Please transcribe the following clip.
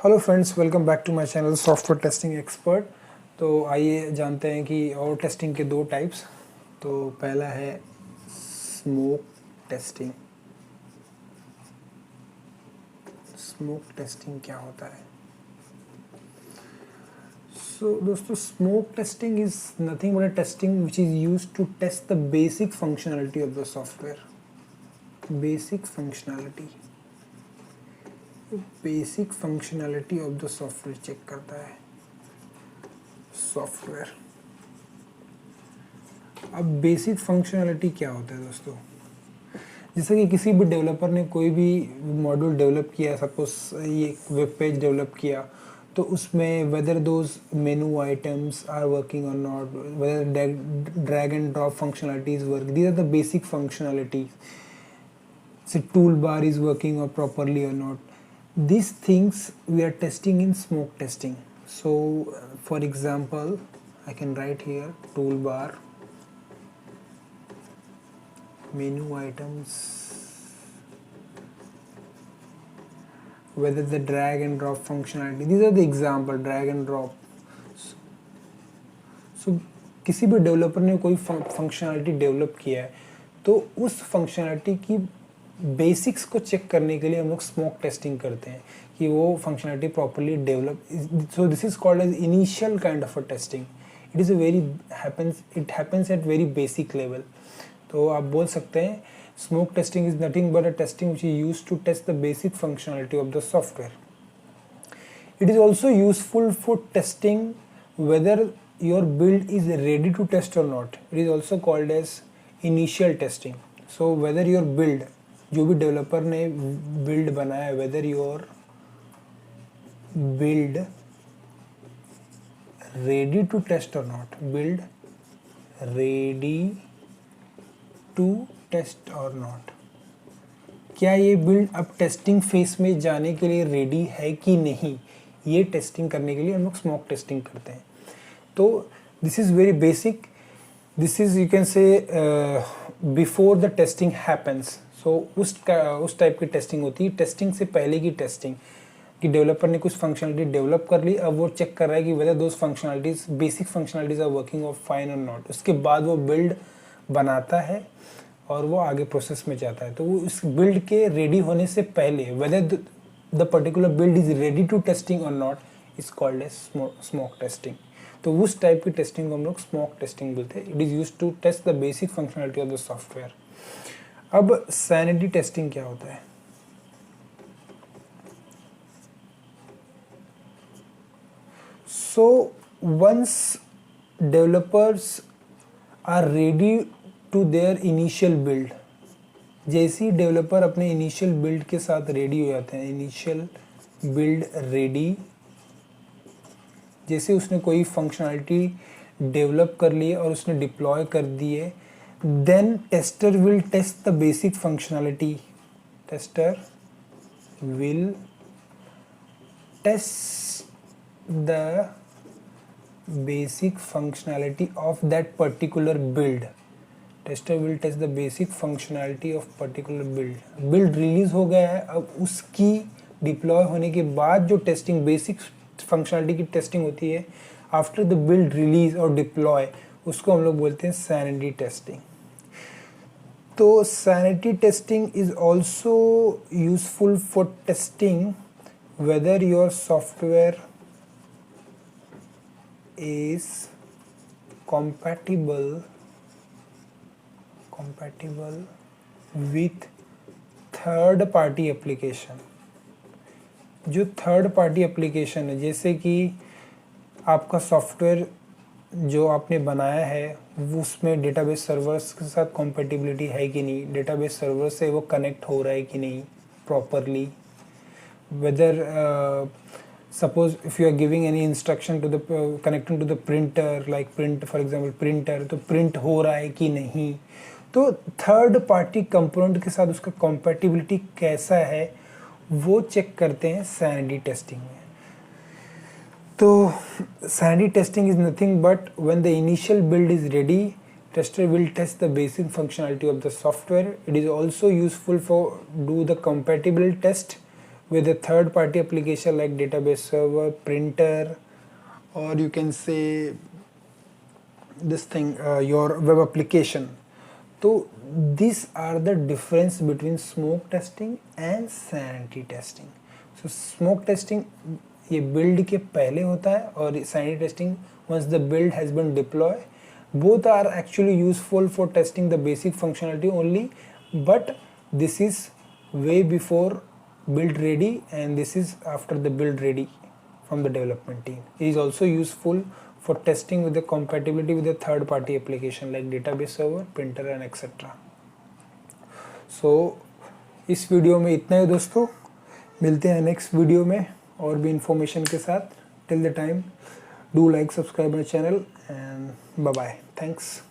Hello friends, welcome back to my channel software testing expert. तो आइए जानते हैं कि और टेस्टिंग के दो टाइप्स। तो पहला है स्मोक टेस्टिंग। स्मोक टेस्टिंग क्या होता है? दोस्तों, smoke testing is nothing but a testing which is used to test the basic functionality of the software. Basic functionality basic functionality of the software check करता है software. अब basic functionality क्या होता है दोस्तों? जैसे कि किसी भी डेवलपर ने कोई भी मॉड्यूल डेवलप किया, सपोज ये वेब पेज डेवलप किया, तो उसमें whether those menu items are working और not, whether drag and drop functionality is work, these are the basic functionality. Say toolbar is working or properly or not. These things we are testing in smoke testing. So for example, I can write here toolbar, menu items, whether the drag and drop functionality, these are the example, drag and drop. So किसी भी developer ने कोई functionality develop किया है, तो उस functionality की basics को चेक करने के लिए हम लोग स्मोक टेस्टिंग करते हैं कि वो functionality properly develop. So this is called as initial kind of a testing. It is a very happens at very basic level. तो आप बोल सकते हैं smoke testing is nothing but a testing which is used to test the basic functionality of the software. It is also useful for testing whether your build is ready to test or not. It is also called as initial testing. So whether your build, जो भी developer ने build बनाया है, whether your build ready to test or not, build ready to test or not, क्या ये build अब testing face में जाने के लिए रेडी है कि नहीं, ये टेस्टिंग करने के लिए हम लोग स्मोक टेस्टिंग करते हैं. तो this is very basic. This is you can say before the testing happens. So उस टाइप की टेस्टिंग होती है, टेस्टिंग से पहले की टेस्टिंग, कि डेवलपर ने कुछ फंक्शनलिटी डेवलप कर ली, अब वो चेक कर रहा है कि whether those functionalities, basic functionalities are working और फाइन और नॉट. उसके बाद वो बिल्ड बनाता है और वो आगे प्रोसेस में जाता है. तो वो इस बिल्ड के रेडी होने से पहले whether the particular build is ready to testing और not is called as smoke testing. तो उस टाइप की टेस्टिंग को हम लोग स्मोक टेस्टिंग बोलते हैं. It is used to test the basic functionality of the software. अब सैनिटी टेस्टिंग क्या होता है? So once developers are ready to their initial build, जैसे ही डेवलपर अपने इनिशियल बिल्ड के साथ रेडी हो जाते हैं, इनिशियल बिल्ड रेडी, जैसे उसने कोई फंक्शनलिटी डेवलप कर ली और उसने डिप्लॉय कर दिए, then tester will test the basic functionality. Tester will test the basic functionality of that particular build. Tester will test the basic functionality of particular build. Build release हो गया है, अब उसकी डिप्लॉय होने के बाद जो टेस्टिंग, बेसिक फंक्शनलिटी की टेस्टिंग होती है आफ्टर द बिल्ड रिलीज और डिप्लॉय, उसको हम लोग बोलते हैं सैनिटी टेस्टिंग. तो sanity testing is also useful for testing whether your software is compatible with third party application. जो थर्ड पार्टी एप्लीकेशन है, जैसे कि आपका सॉफ्टवेयर जो आपने बनाया है वो उसमें डेटाबेस सर्वर्स के साथ कॉम्पेटिबिलिटी है कि नहीं, डेटाबेस सर्वर से वो कनेक्ट हो रहा है कि नहीं properly, whether suppose if you are giving any instruction to the connecting to the printer, like print for example printer, तो print हो रहा है कि नहीं. तो थर्ड पार्टी कंपोनेंट के साथ उसका compatibility कैसा है वो चेक करते हैं सैनिटी टेस्टिंग में. तो sanity testing is nothing but when the initial build is ready, tester will test the basic functionality of the software. It is also useful for do the compatible test with a third party application like database server, printer, or you can say this thing, your web application. So these are the difference between smoke testing and sanity testing. So smoke testing ये build के पहले होता है और sanity testing once the build has been deployed. Both are actually useful for testing the basic functionality only, but this is way before build ready and this is after the build ready from the development team. It is also useful for testing with the compatibility with the third party application like database server, printer and etc. So इस video में इतना ही दोस्तों, मिलते हैं next video में और भी information के साथ. Till the time, do like, subscribe my channel and bye bye. Thanks.